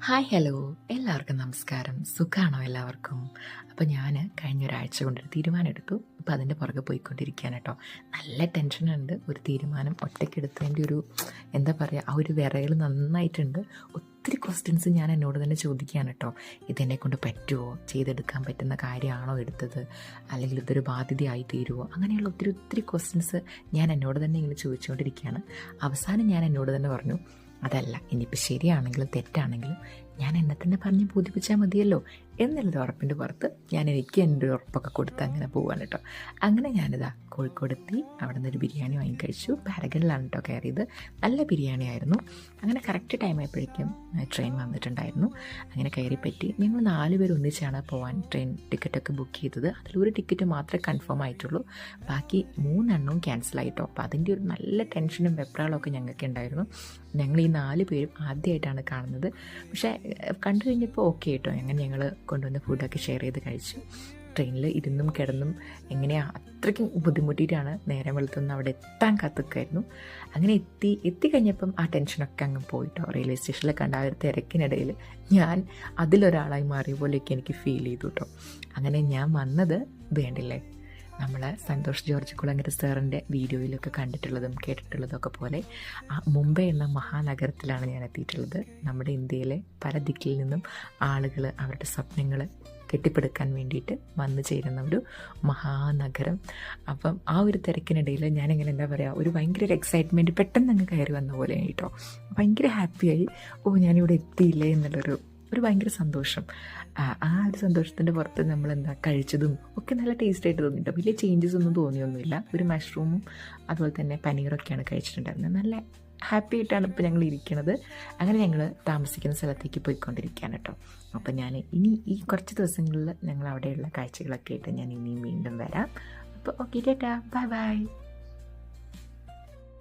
Hi hello എല്ലാവർക്കും നമസ്കാരം. സുഖമാണോ എല്ലാവർക്കും? അപ്പോൾ ഞാൻ കഴിഞ്ഞ ഒരാഴ്ച കൊണ്ടൊരു തീരുമാനം എടുത്തു. അപ്പോൾ അതിൻ്റെ പുറകെ പോയിക്കൊണ്ടിരിക്കുകയാണ് കേട്ടോ. നല്ല ടെൻഷനുണ്ട്. ഒരു തീരുമാനം ഒറ്റയ്ക്കെടുത്തതിൻ്റെ ഒരു എന്താ പറയുക, ആ ഒരു വിറയൽ നന്നായിട്ടുണ്ട്. ഒത്തിരി ക്വസ്റ്റ്യൻസ് ഞാൻ എന്നോട് തന്നെ ചോദിക്കുകയാണ് കേട്ടോ. ഇതെന്നെക്കൊണ്ട് പറ്റുമോ, ചെയ്തെടുക്കാൻ പറ്റുന്ന കാര്യമാണോ എടുത്തത്, അല്ലെങ്കിൽ ഇതൊരു ബാധ്യതയായി തീരുമോ, അങ്ങനെയുള്ള ഒത്തിരി ക്വസ്റ്റ്യൻസ് ഞാൻ എന്നോട് തന്നെ ഇങ്ങനെ ചോദിച്ചുകൊണ്ടിരിക്കുകയാണ്. അവസാനം ഞാൻ എന്നോട് തന്നെ പറഞ്ഞു, അതല്ല, ഇനിയിപ്പോൾ ശരിയാണെങ്കിലും തെറ്റാണെങ്കിലും ഞാൻ എന്നെ തന്നെ പറഞ്ഞ് ബോധിപ്പിച്ചാൽ മതിയല്ലോ എന്നുള്ളൊരു ഉറപ്പിൻ്റെ പുറത്ത് എനിക്ക് എൻ്റെ ഉറപ്പൊക്കെ കൊടുത്ത് അങ്ങനെ പോവാണ് കേട്ടോ. അങ്ങനെ ഞാനിതാ കോഴിക്കോടെത്തി. അവിടെ നിന്നൊരു ബിരിയാണി വാങ്ങിക്കഴിച്ചു. പാരഗണിലാണ് കേട്ടോ കയറിയത്. നല്ല ബിരിയാണി ആയിരുന്നു. അങ്ങനെ കറക്റ്റ് ടൈം ആയപ്പോഴേക്കും ട്രെയിൻ വന്നിട്ടുണ്ടായിരുന്നു. അങ്ങനെ കയറി പറ്റി. ഞങ്ങൾ 4 പേർ ഒന്നിച്ചാണ് പോകാൻ ട്രെയിൻ ടിക്കറ്റൊക്കെ ബുക്ക് ചെയ്തത്. അതിലൊരു ടിക്കറ്റ് മാത്രമേ കൺഫേം ആയിട്ടുള്ളൂ. ബാക്കി 3 എണ്ണവും ക്യാൻസലായിട്ടോ. അപ്പോൾ അതിൻ്റെ ഒരു നല്ല ടെൻഷനും വെപ്രാളമൊക്കെ ഞങ്ങൾക്ക് ഉണ്ടായിരുന്നു. ഞങ്ങൾ ഈ 4 പേരും ആദ്യമായിട്ടാണ് കാണുന്നത്. പക്ഷേ കണ്ടു കഴിഞ്ഞപ്പോൾ ഓക്കെ കേട്ടോ. അങ്ങനെ ഞങ്ങൾ കൊണ്ടുവന്ന ഫുഡൊക്കെ ഷെയർ ചെയ്ത് കഴിച്ചു. ട്രെയിനിൽ ഇരുന്നും കിടന്നും എങ്ങനെയാണ് അത്രയ്ക്കും ബുദ്ധിമുട്ടിയിട്ടാണ് നേരം വെളുത്തുനിന്ന് അവിടെ എത്താൻ കാത്തുക്കായിരുന്നു. അങ്ങനെ എത്തിക്കഴിഞ്ഞപ്പം ആ ടെൻഷനൊക്കെ അങ്ങ് പോയിട്ടോ. റെയിൽവേ സ്റ്റേഷനിൽ കണ്ട ആ ഒരു തിരക്കിനിടയിൽ ഞാൻ അതിലൊരാളായി മാറിയ പോലെയൊക്കെ എനിക്ക് ഫീൽ ചെയ്തു കേട്ടോ. അങ്ങനെ ഞാൻ വന്നത് വേണ്ടില്ലേ, നമ്മളെ സന്തോഷ് ജോർജ് കുളങ്ങര സാറിൻ്റെ വീഡിയോയിലൊക്കെ കണ്ടിട്ടുള്ളതും കേട്ടിട്ടുള്ളതൊക്കെ പോലെ ആ മുംബൈ എന്ന മഹാനഗരത്തിലാണ് ഞാൻ എത്തിയിട്ടുള്ളത്. നമ്മുടെ ഇന്ത്യയിലെ പല ദിക്കിൽ നിന്നും ആളുകൾ അവരുടെ സ്വപ്നങ്ങൾ കെട്ടിപ്പടുക്കാൻ വേണ്ടിയിട്ട് വന്നു ചേരുന്ന ഒരു മഹാനഗരം. അപ്പം ആ ഒരു തിരക്കിനിടയിൽ ഞാനിങ്ങനെ എന്താ പറയുക, ഒരു ഭയങ്കര ഒരു എക്സൈറ്റ്മെൻറ്റ് പെട്ടെന്ന് അങ്ങ് കയറി വന്ന പോലെ കേട്ടോ. ഭയങ്കര ഹാപ്പിയായി. ഞാനിവിടെ എത്തിയില്ലേ എന്നുള്ളൊരു ഭയങ്കര സന്തോഷം. ആ ഒരു സന്തോഷത്തിൻ്റെ പുറത്ത് നമ്മളെന്താ കഴിച്ചതും ഒക്കെ നല്ല ടേസ്റ്റായിട്ട് തോന്നിയിട്ടോ. വലിയ ചേഞ്ചസ് ഒന്നും തോന്നിയൊന്നുമില്ല. ഒരു മഷ്റൂമും അതുപോലെ തന്നെ പനീറൊക്കെയാണ് കഴിച്ചിട്ടുണ്ടായിരുന്നത്. നല്ല ഹാപ്പി ആയിട്ടാണ് ഇപ്പോൾ ഞങ്ങൾ ഇരിക്കുന്നത്. അങ്ങനെ ഞങ്ങൾ താമസിക്കുന്ന സ്ഥലത്തേക്ക് പോയിക്കൊണ്ടിരിക്കുകയാണ് കേട്ടോ. അപ്പം ഞാൻ ഇനി ഈ കുറച്ച് ദിവസങ്ങളിൽ ഞങ്ങൾ അവിടെയുള്ള കാഴ്ചകളൊക്കെ ആയിട്ട് ഞാൻ ഇനിയും വീണ്ടും വരാം. അപ്പോൾ ഓക്കെ, ടാറ്റാ, ബൈ ബൈ.